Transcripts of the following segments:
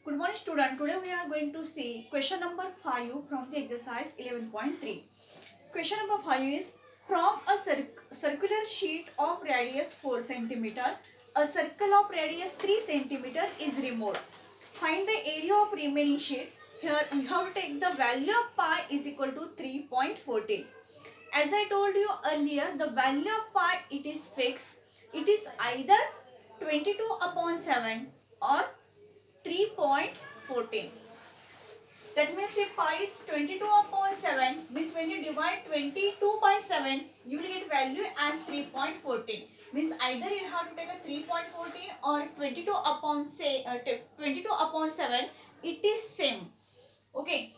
Good morning student. Today we are going to see question number 5 from the exercise 11.3. Question number 5 is from a circular sheet of radius 4 centimeter, a circle of radius 3 centimeter is removed. Find the area of remaining sheet. Here we have to take the value of pi is equal to 3.14. As I told you earlier, the value of pi it is fixed. It is either 22 upon 7 or 3.14. That means if pi is 22 upon 7, means when you divide 22 by 7, you will get value as 3.14. Means either you have to take a 3.14 or 22 upon 7. It is same. Okay.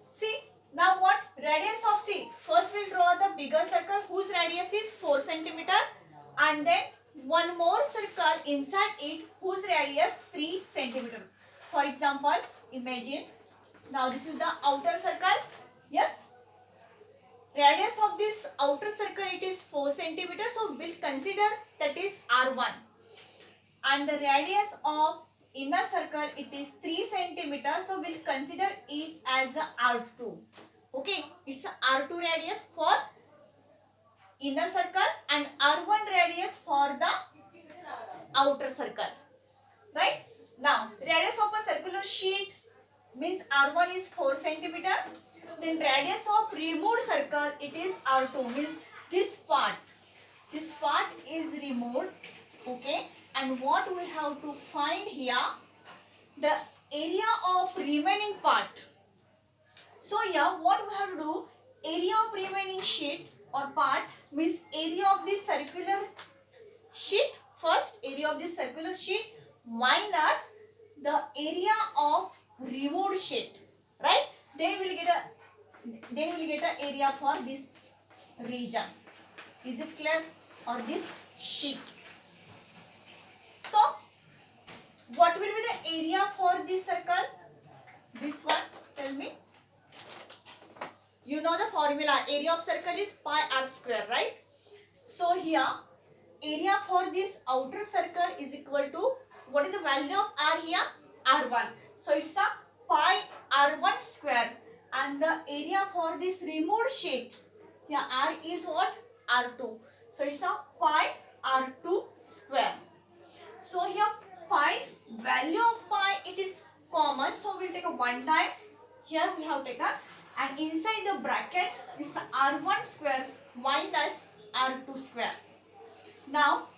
See, now what? Radius of C. First we'll draw the bigger circle whose radius is 4 centimeter, and then one more circle inside it whose radius 3 centimeter. For example, imagine now this is the outer circle. Yes, radius of this outer circle it is 4 centimeter. So we'll consider that is R1, and the radius of inner circle it is 3 centimeter. So we'll consider it as a R2. Okay, it's a R2 radius for inner circle and R1 radius for the outer circle. Right? Now, radius of a circular sheet means R1 is 4 centimeter. Then radius of removed circle it is R2, means this part is removed. Okay, and what we have to find here, the area of remaining part. So here what we have to do, area of remaining sheet or part means area of this circular sheet. First area of this circular sheet minus the area of removed sheet, right? Then we will get a area for this region. Is it clear? Or this sheet. So what will be the area for this circle? This one, tell me. You know the formula, area of circle is pi r square, right? So here area for this outer circle is equal to, what is the value of r here? R1. So it's a pi r1 square, and the area for this removed sheet here r is what? R2. So it's a pi r2 square. So here pi, value of pi it is common, so we'll take a one time. Here we have taken, and inside the bracket is r1 square minus r2 square. Now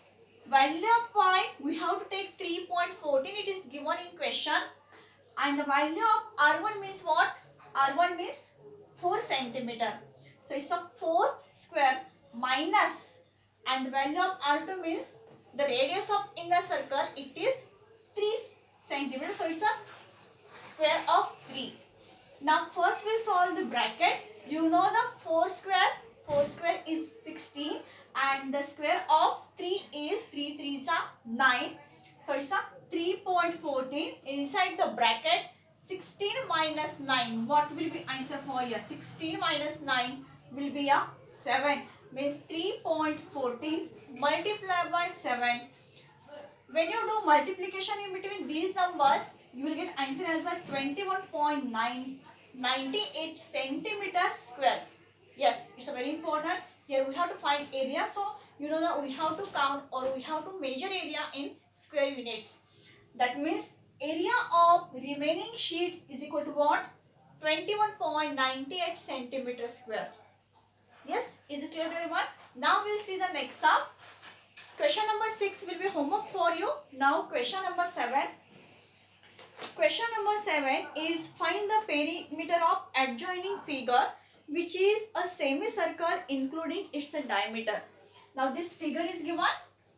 value of pi we have to take 3.14, it is given in question, and the value of r1 means what? R1 means 4 centimeter. So it's a 4 square minus, and the value of r2 means the radius of inner circle it is 3 centimeter. So it's a square of 3. Now first we solve the bracket. You know the 4 square is 16, and the square of 3 is 3 3s are 9. So it's a 3.14 inside the bracket. 16 minus 9, what will be answer for here? 16 minus 9 will be a 7, means 3.14 multiplied by 7. When you do multiplication in between these numbers, you will get answer as a 21.98 centimeter square. Yes, it's a very important. Here we have to find area, so you know that we have to count or we have to measure area in square units. That means area of remaining sheet is equal to what? 21.98 centimeter square. Yes, is it clear to everyone? Now we'll see the next sum. Question number 6 will be homework for you. Now question number 7. Question number 7 is find the perimeter of adjoining figure which is a semicircle including its diameter. Now this figure is given.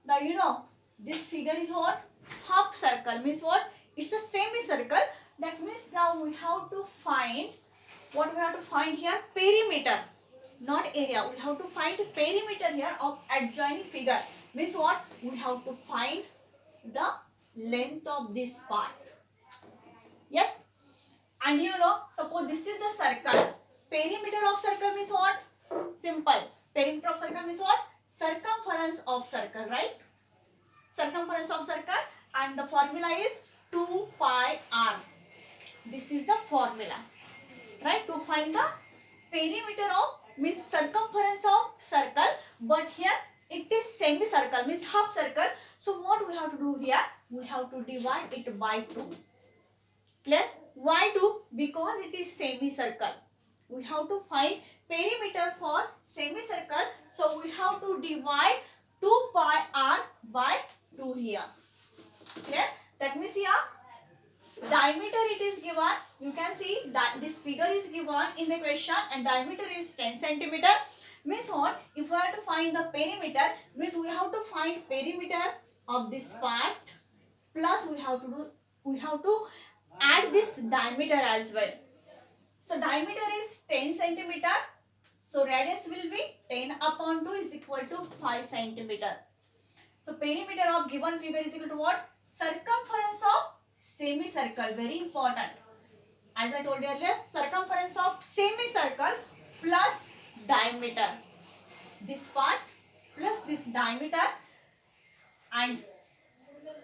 Now you know this figure is what? Half circle, means what? It's a semicircle. That means now we have to find, what we have to find here? Perimeter, not area. We have to find perimeter here of adjoining figure. Means what? We have to find the length of this part. Yes, and you know, suppose this is the circle. Perimeter of circle means what? Simple. Perimeter of circle means what? Circumference of circle, right? Circumference of circle, and the formula is 2 pi r. formula, right? To find the perimeter of means circumference of circle, but here it is semicircle means half circle. So what we have to do here? We have to divide it by 2. Clear? Why 2? Because it is semicircle. We have to find perimeter for semicircle. So we have to divide 2 pi r by 2 here. Clear? That means here diameter it is given. You can see this figure is given in the question and diameter is 10 centimeter. Means what? If we have to find the perimeter, means we have to find perimeter of this part plus we have to add this diameter as well. So diameter is 10 centimeter. So radius will be 10 upon 2 is equal to 5 centimeter. So perimeter of given figure is equal to what? Circumference of semicircle. Very important. As I told you earlier, circumference of semicircle plus diameter. This part plus this diameter, and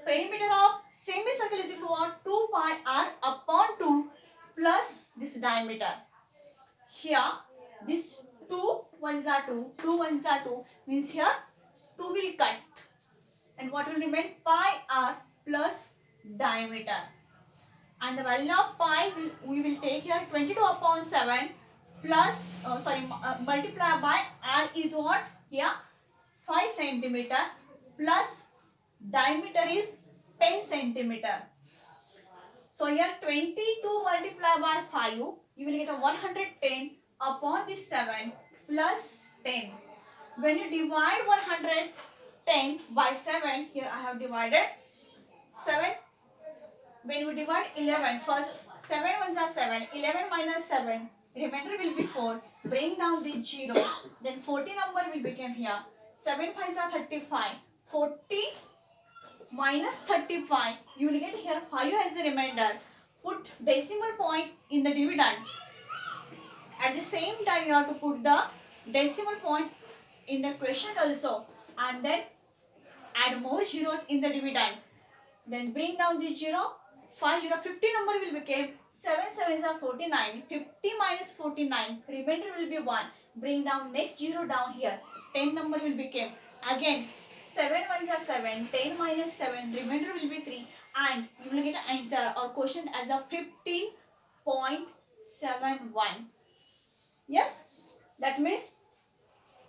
perimeter of semicircle is equal to what? 2 pi r upon 2 plus this diameter. Here this 2 ones are 2, 2 ones are 2 means here 2 will cut. And what will remain? Pi r plus diameter. And the value of pi we will take here 22 upon 7 plus multiply by r is what? Here 5 centimeter plus diameter is 10 centimeter. So here 22 multiplied by 5, you will get a 110 upon this 7 plus 10. When you divide 110 by 7, here I have divided 7. When you divide 11, first 7 ones are 7, 11 minus 7, remainder will be 4. Bring down the 0, then 40 number will become here. 7 5s are 35, 40 minus 35, you will get here 5 as a remainder. Put decimal point in the dividend. At the same time, you have to put the decimal point in the question also, and then add more zeros in the dividend. Then bring down the 0, 5 0, 50 number will become 7 7s are 49, 50 minus 49, remainder will be 1. Bring down next 0 down here, 10 number will become again 7 1s are 7, 10 minus 7, remainder will be 3, and you will get an answer or quotient as a 15.71. Yes, that means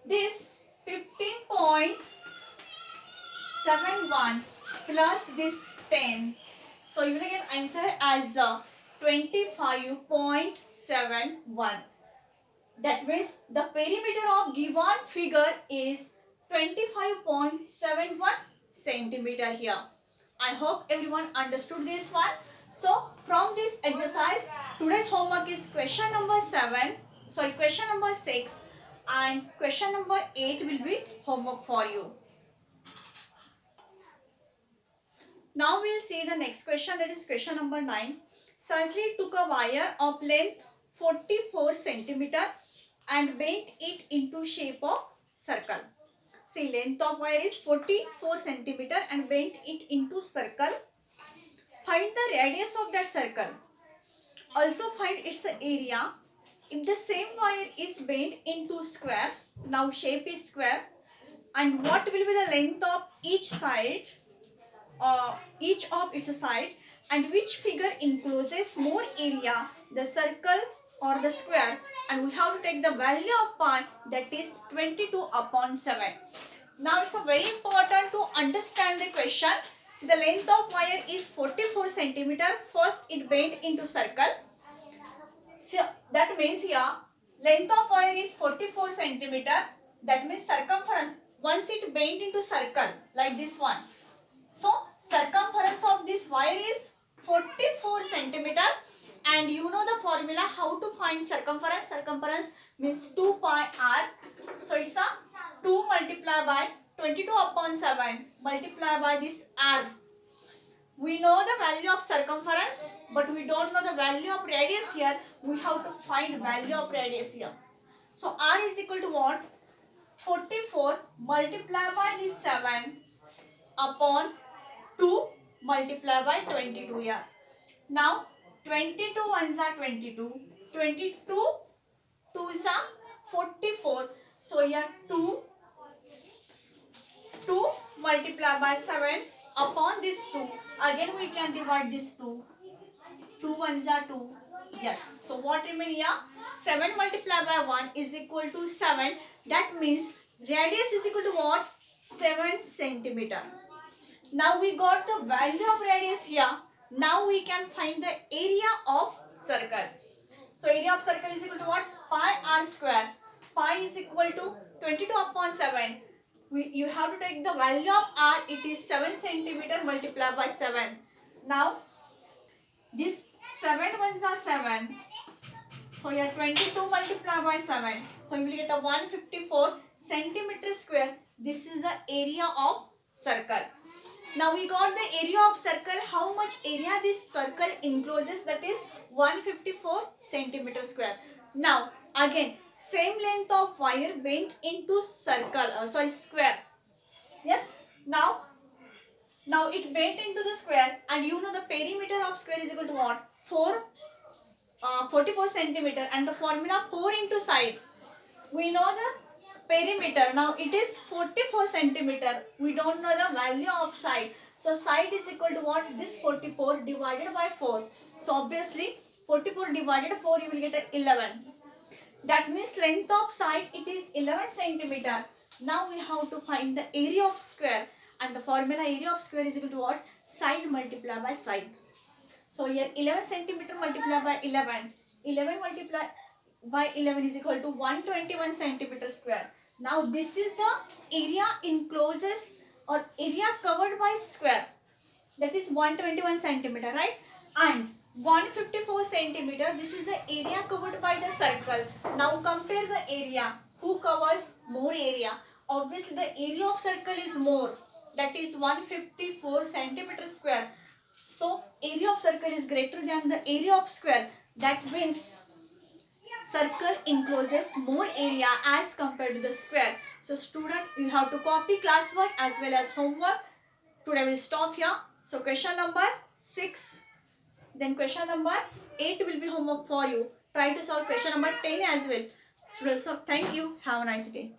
this 15.71 plus this 10. So you will get answer as 25.71. That means the perimeter of given figure is 25.71 centimeter here. I hope everyone understood this one. So from this exercise, today's homework is question number 6, and question number 8 will be homework for you. Now we'll see the next question, that is question number 9. Sajli took a wire of length 44 centimeter and bent it into shape of circle. See, length of wire is 44 centimeter and bent it into circle. Find the radius of that circle. Also find its area. If the same wire is bent into square, now shape is square, and what will be the length of each side, each of its side, and which figure encloses more area, the circle or the square, and we have to take the value of pi, that is 22 upon 7. Now it's very important to understand the question. See, the length of wire is 44 centimeter. First it bent into circle. So that means here length of wire is 44 centimeter. That means circumference, once it bent into circle like this one. So circumference of this wire is 44 centimeter, and you know the formula how to find circumference. Circumference means 2 pi r. So it's a 2 multiplied by 22 upon 7 multiplied by this r. We know the value of circumference, but we don't know the value of radius here. We have to find value of radius here. So r is equal to what? 44 multiplied by this 7 upon 2 multiplied by 22 here. Now 22 ones are 22. 22 twos are 44. So here 2 multiplied by 7 upon this 2. Again we can divide this 2. 2 ones are 2. Yes. So what remain here? 7 multiplied by 1 is equal to 7. That means radius is equal to what? 7 centimeter. Now we got the value of radius here. Now we can find the area of circle. So area of circle is equal to what? Pi r square. Pi is equal to 22 upon 7. You have to take the value of r. It is 7 centimeter multiplied by 7. Now this 7 ones are 7. So here 22 multiplied by 7. So you will get a 154 centimeter square. This is the area of circle. Now we got the area of circle. How much area this circle encloses? That is 154 centimeter square. Now again same length of wire bent into circle. Square. Yes. Now it bent into the square, and you know the perimeter of square is equal to what? 44 centimeter, and the formula 4 into side. We know the perimeter. Now it is 44 centimeter. We don't know the value of side. So side is equal to what? This 44 divided by 4. So obviously 44 divided 4 you will get 11. That means length of side it is 11 centimeter. Now we have to find the area of square, and the formula area of square is equal to what? Side multiplied by side. So here 11 centimeter multiplied by 11. 11 multiplied by 11 is equal to 121 centimeter square. Now this is the area encloses or area covered by square. That is 121 centimeter, right? And 154 centimeter, this is the area covered by the circle. Now compare the area. Who covers more area? Obviously the area of circle is more. That is 154 centimeter square. So area of circle is greater than the area of square. That means circle encloses more area as compared to the square. So student, you have to copy classwork as well as homework. Today we will stop here. So question number 6, then question number 8 will be homework for you. Try to solve question number 10 as well. So thank you. Have a nice day.